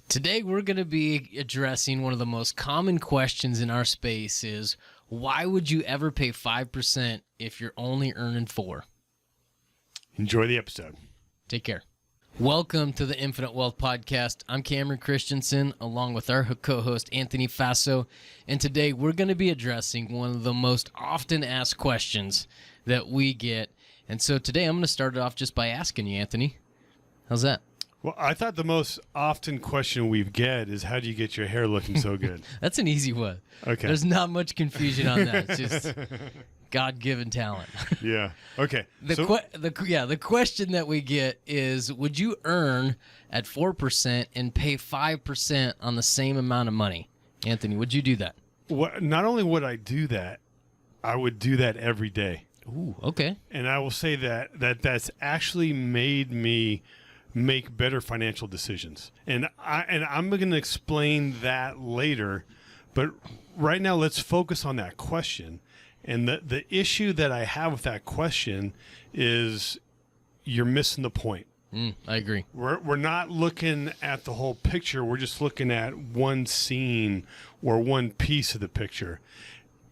Today we're going to be addressing one of the most common questions in our space is, why would you ever pay 5% if you're only earning 4? Enjoy the episode. Take care. Welcome to the Infinite Wealth Podcast. I'm Cameron Christensen, along with our co-host Anthony Faso, and today we're going to be addressing one of the most often asked questions that we get. And so today I'm going to start it off just by asking you, Anthony, how's that? Well, I thought the most often question we get is, how do you get your hair looking so good? That's an easy one. Okay. There's not much confusion on that. It's just God-given talent. Yeah. Okay. The question that we get is, would you earn at 4% and pay 5% on the same amount of money? Anthony, would you do that? Not only would I do that, I would do that every day. Ooh, okay. And I will say that's actually made me make better financial decisions. And I'm going to explain that later, but right now let's focus on that question. And the issue that I have with that question is you're missing the point. I agree. We're not looking at the whole picture. We're just looking at one scene or one piece of the picture.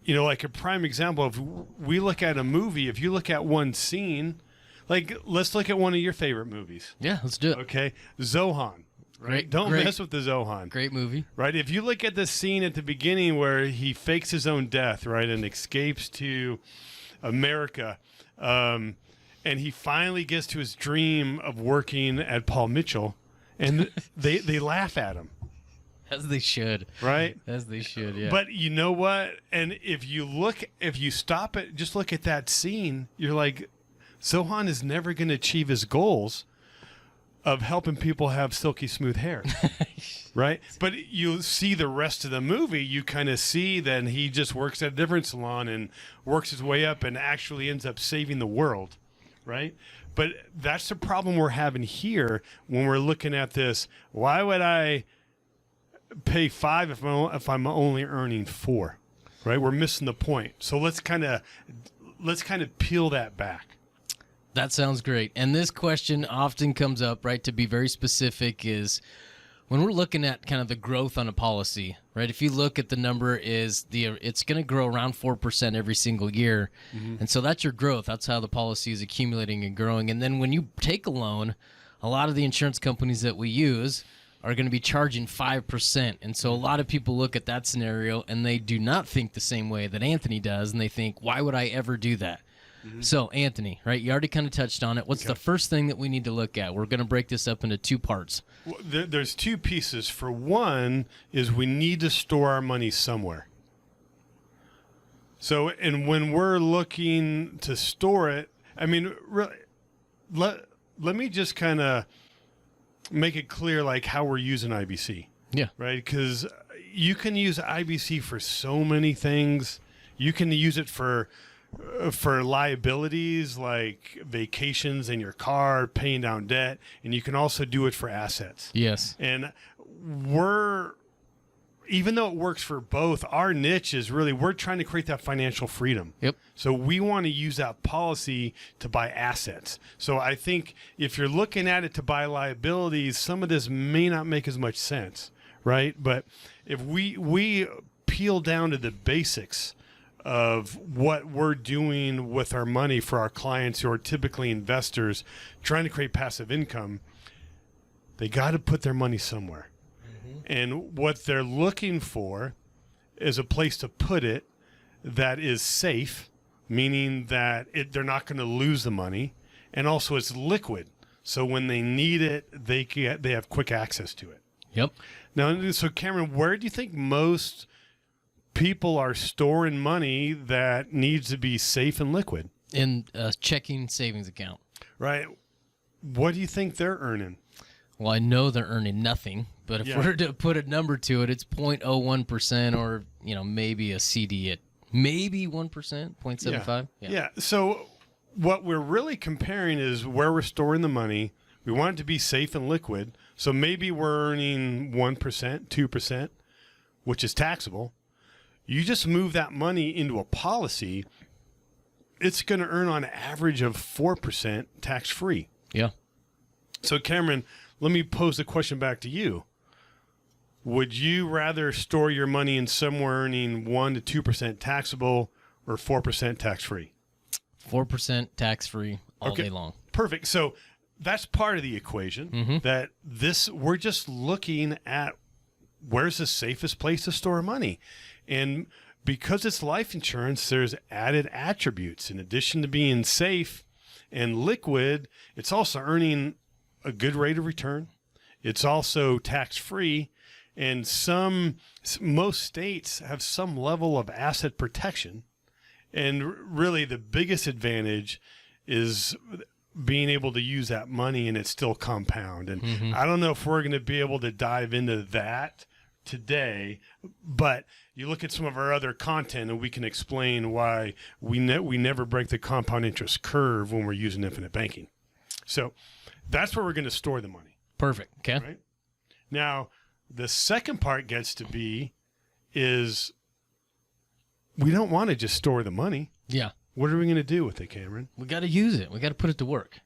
You know, like a prime example, if we look at a movie, if you look at one scene, like, let's look at one of your favorite movies. Yeah, let's do it. Okay. Zohan. Right? Don't mess with the Zohan. Great movie. Right? If you look at the scene at the beginning where he fakes his own death, right, and escapes to America, and he finally gets to his dream of working at Paul Mitchell, and they laugh at him. As they should. Right? As they should, yeah. But you know what? And if you stop it, just look at that scene, you're like, Zohan is never going to achieve his goals of helping people have silky smooth hair, right? But you see the rest of the movie, you kind of see that he just works at a different salon and works his way up and actually ends up saving the world, right? But that's the problem we're having here when we're looking at this. Why would I pay 5 if I'm only earning 4, right? We're missing the point. So let's kind of peel that back. That sounds great. And this question often comes up, right, to be very specific, is when we're looking at kind of the growth on a policy, right? If you look at the number it's going to grow around 4% every single year. Mm-hmm. And so that's your growth. That's how the policy is accumulating and growing. And then when you take a loan, a lot of the insurance companies that we use are going to be charging 5%. And so a lot of people look at that scenario and they do not think the same way that Anthony does. And they think, why would I ever do that? Mm-hmm. So, Anthony, right, you already kind of touched on it. What's the first thing that we need to look at? We're going to break this up into 2 parts. Well, there's 2 pieces. For one is we need to store our money somewhere. So, and when we're looking to store it, I mean, really, let me just kind of make it clear, like, how we're using IBC. Yeah. Right? Because you can use IBC for so many things. You can use it for liabilities like vacations in your car, paying down debt, and you can also do it for assets. Yes. And even though it works for both, our niche is really, we're trying to create that financial freedom. Yep. So we want to use that policy to buy assets. So I think if you're looking at it to buy liabilities, some of this may not make as much sense, right? But if we peel down to the basics of what we're doing with our money for our clients who are typically investors trying to create passive income, they got to put their money somewhere. Mm-hmm. And what they're looking for is a place to put it that is safe, meaning that they're not going to lose the money, and also it's liquid. So when they need it, they have quick access to it. Yep. Now, so Cameron, where do you think most people are storing money that needs to be safe and liquid? In a checking savings account. Right. What do you think they're earning? Well, I know they're earning nothing, but if we're to put a number to it, it's 0.01% or, maybe a CD at maybe 1%, 0.75. Yeah. So what we're really comparing is where we're storing the money. We want it to be safe and liquid. So maybe we're earning 1%, 2%, which is taxable. You just move that money into a policy, it's going to earn on average of 4% tax-free. Yeah. So, Cameron, let me pose the question back to you. would you rather store your money in somewhere earning 1 to 2% taxable or 4% tax-free? 4% tax-free all day long. Perfect. So that's part of the equation. That we're just looking at where's the safest place to store money. And because it's life insurance, there's added attributes. In addition to being safe and liquid, it's also earning a good rate of return. It's also tax-free. And most states have some level of asset protection. And really the biggest advantage is being able to use that money and it's still compound. And I don't know if we're going to be able to dive into that today, but you look at some of our other content and we can explain why we never break the compound interest curve when we're using infinite banking. So that's where we're going to store the money. Perfect. Okay. Right? Now, the second part gets to be is we don't want to just store the money. Yeah. What are we going to do with it, Cameron? We got to use it. We got to put it to work,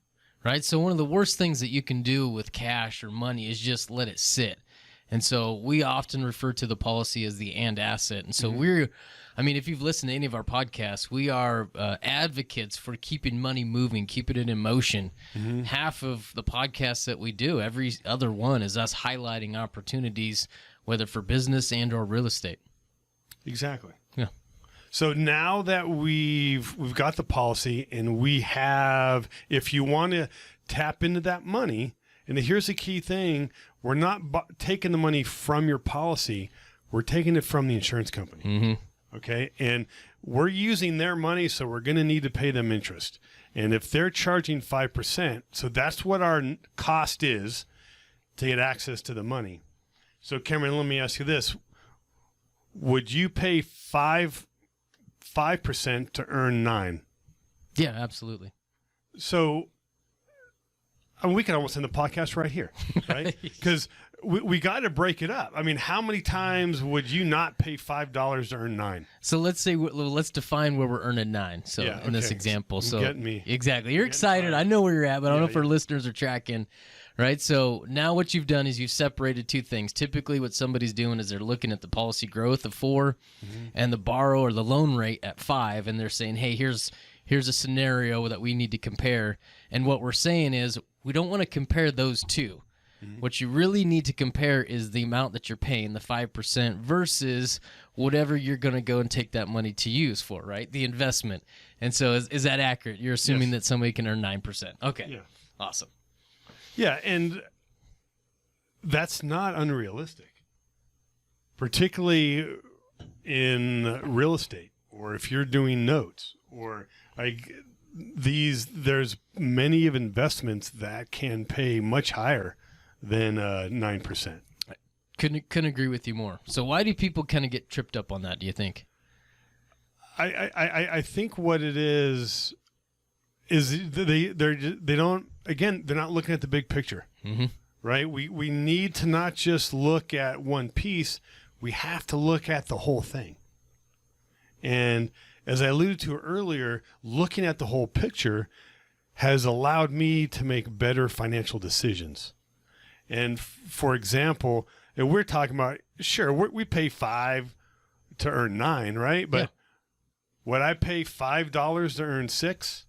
right? So one of the worst things that you can do with cash or money is just let it sit. And so we often refer to the policy as the and asset. And so if you've listened to any of our podcasts, we are advocates for keeping money moving, keeping it in motion. Half of the podcasts that we do, every other one, is us highlighting opportunities, whether for business and or real estate. Exactly. Yeah. So now that we've got the policy and we have, if you want to tap into that money, and here's the key thing, we're not taking the money from your policy, we're taking it from the insurance company. Okay? And we're using their money, so we're going to need to pay them interest. And if they're charging 5%, so that's what our cost is to get access to the money. So Cameron, let me ask you this. Would you pay 5% to earn 9%? Yeah, absolutely. So we can almost end the podcast right here, right? Because we got to break it up. I mean, how many times would you not pay $5 to earn 9%? So let's define where we're earning 9%. So in this example, You get me. Exactly. You're excited. I know where you're at, but I don't know if our listeners are tracking. Right. So now what you've done is you've separated two things. Typically what somebody's doing is they're looking at the policy growth of 4 and the borrow or the loan rate at 5. And they're saying, hey, here's a scenario that we need to compare. And what we're saying is we don't want to compare those two. What you really need to compare is the amount that you're paying, the 5%, versus whatever you're going to go and take that money to use for, right? The investment. And so is that accurate? You're assuming that somebody can earn 9%. Okay. Yeah. Awesome. Yeah, and that's not unrealistic, particularly in real estate or if you're doing notes or like there's many of investments that can pay much higher than 9%. Couldn't agree with you more. So why do people kind of get tripped up on that, do you think? I think what it is they don't, again, they're not looking at the big picture, right? We need to not just look at one piece. We have to look at the whole thing. And as I alluded to earlier, looking at the whole picture has allowed me to make better financial decisions. And for example, and we're talking about, sure, we pay 5 to earn 9, right? But would I pay $5 to earn 6?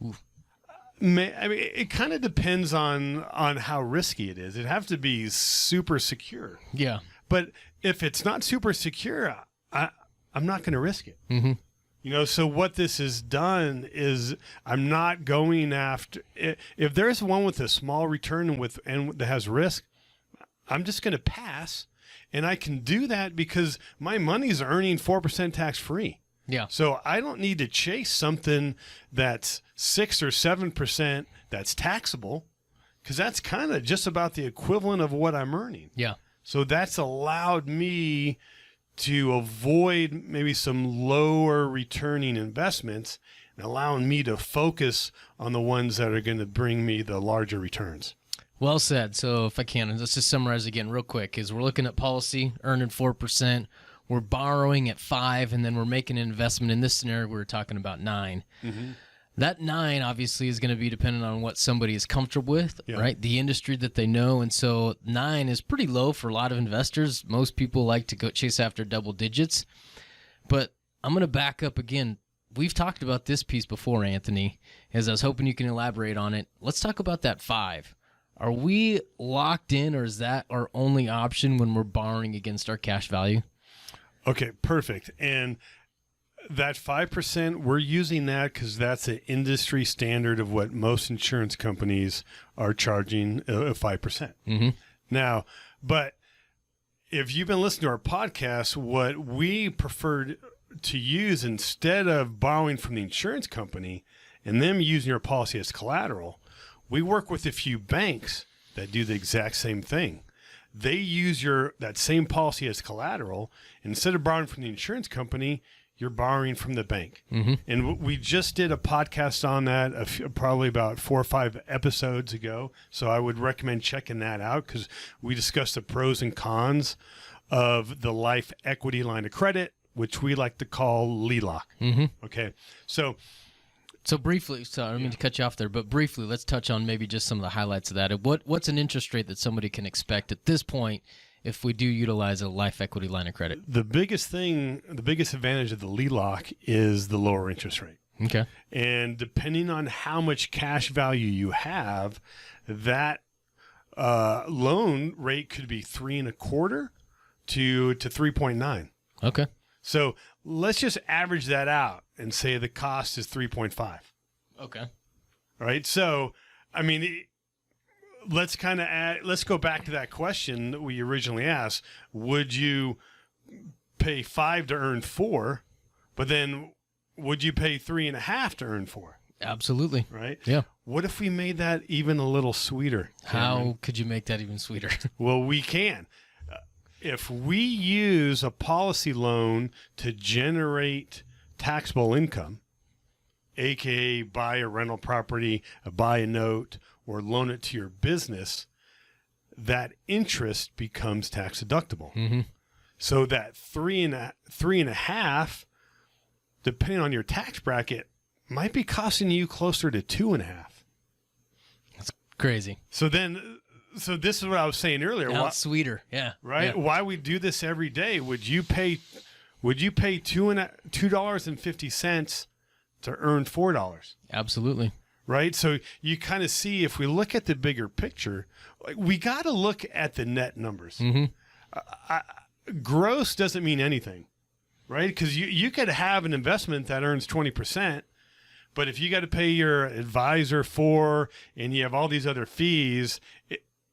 I mean, it kind of depends on how risky it is. It'd have to be super secure. Yeah. But if it's not super secure, I'm not going to risk it. So what this has done is I'm not going after. If there's one with a small return and that has risk, I'm just going to pass. And I can do that because my money's earning 4% tax free. Yeah. So I don't need to chase something that's 6 or 7% that's taxable, because that's kind of just about the equivalent of what I'm earning. Yeah. So that's allowed me to avoid maybe some lower returning investments and allowing me to focus on the ones that are going to bring me the larger returns. Well said. So if I can, let's just summarize again real quick, is we're looking at policy earning 4%. We're borrowing at 5, and then we're making an investment. In this scenario, we were talking about 9. That 9 obviously is going to be dependent on what somebody is comfortable with, Yeah. right? The industry that they know. And so 9 is pretty low for a lot of investors. Most people like to go chase after double digits. But I'm going to back up again. We've talked about this piece before, Anthony, as I was hoping you can elaborate on it. Let's talk about that 5. Are we locked in, or is that our only option when we're borrowing against our cash value? Okay, perfect. And that 5%, we're using that because that's an industry standard of what most insurance companies are charging, 5%. Mm-hmm. Now, but if you've been listening to our podcast, what we preferred to use instead of borrowing from the insurance company and them using your policy as collateral, we work with a few banks that do the exact same thing. They use that same policy as collateral. Instead of borrowing from the insurance company, you're borrowing from the bank. Mm-hmm. And we just did a podcast on that probably about 4 or 5 episodes ago. So I would recommend checking that out because we discussed the pros and cons of the life equity line of credit, which we like to call LELOC. Mm-hmm. Okay. So briefly, sorry, I don't mean to cut you off there, but briefly, let's touch on maybe just some of the highlights of that. What's an interest rate that somebody can expect at this point if we do utilize a life equity line of credit? the biggest advantage of the LELOC is the lower interest rate. Okay. And depending on how much cash value you have, that loan rate could be 3.25 to 3.9. Okay. So let's just average that out and say the cost is 3.5. Okay. All right. So, I mean, let's go back to that question that we originally asked. Would you pay 5 to earn 4, but then would you pay 3.5 to earn 4? Absolutely. Right. Yeah. What if we made that even a little sweeter? How could you make that even sweeter? Well, we can. If we use a policy loan to generate taxable income, aka buy a rental property, buy a note, or loan it to your business, that interest becomes tax deductible. Mm-hmm. So that 3.5, depending on your tax bracket, might be costing you closer to 2.5. That's crazy. So this is what I was saying earlier. Now it's sweeter. Yeah. Right? Yeah. Why we do this every day? Would you pay $2.50 to earn $4? Absolutely. Right? So you kind of see, if we look at the bigger picture, we got to look at the net numbers. Mm-hmm. Gross doesn't mean anything, right? Because you could have an investment that earns 20%, but if you got to pay your advisor and you have all these other fees,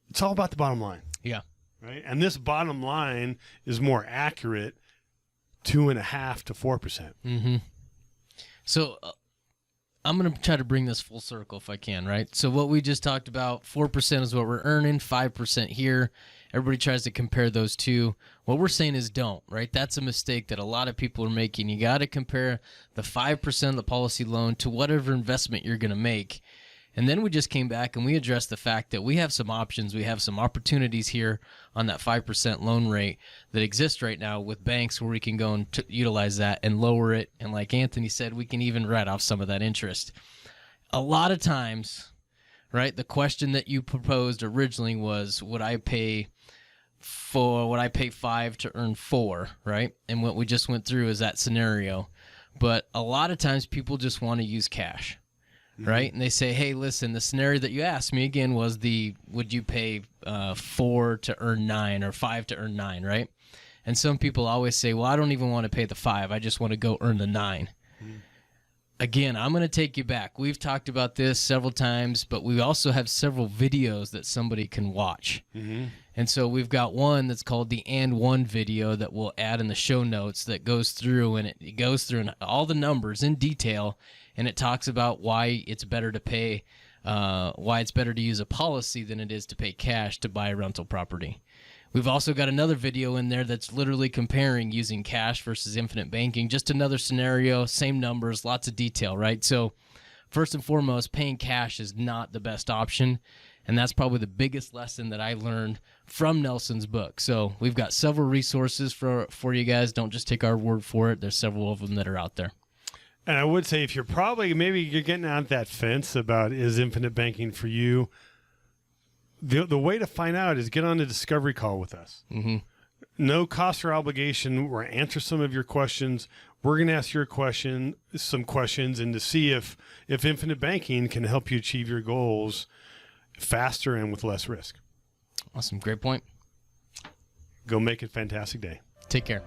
it's all about the bottom line. Yeah. Right. And this bottom line is more accurate, 2.5 to 4%. Mm-hmm. So I'm going to try to bring this full circle if I can, right? So what we just talked about, 4% is what we're earning, 5% here. Everybody tries to compare those two. What we're saying is don't, right? That's a mistake that a lot of people are making. You got to compare the 5% of the policy loan to whatever investment you're going to make. And then we just came back and we addressed the fact that we have some options. We have some opportunities here on that 5% loan rate that exists right now with banks where we can go and utilize that and lower it. And like Anthony said, we can even write off some of that interest. A lot of times, right, the question that you proposed originally was, would I pay 5 to earn 4, right? And what we just went through is that scenario. But a lot of times people just want to use cash. Right? And they say, hey, listen, the scenario that you asked me again was would you pay 4 to earn 9 or 5 to earn 9, right? And some people always say, well, I don't even want to pay the 5. I just want to go earn the 9. Again, I'm going to take you back. We've talked about this several times, but we also have several videos that somebody can watch. Mm-hmm. And so we've got one that's called the And One video that we'll add in the show notes that goes through, and it goes through all the numbers in detail, and it talks about why it's better to pay, why it's better to use a policy than it is to pay cash to buy a rental property. We've also got another video in there that's literally comparing using cash versus infinite banking. Just another scenario, same numbers, lots of detail, right? So first and foremost, paying cash is not the best option. And that's probably the biggest lesson that I learned from Nelson's book. So we've got several resources for you guys. Don't just take our word for it. There's several of them that are out there. And I would say if you're maybe you're getting out that fence about is infinite banking for you, the way to find out is get on a discovery call with us. Mm-hmm. No cost or obligation. We're answer some of your questions. We're going to ask your some questions, and to see if infinite banking can help you achieve your goals faster and with less risk. Awesome. Great point. Go make it a fantastic day. Take care.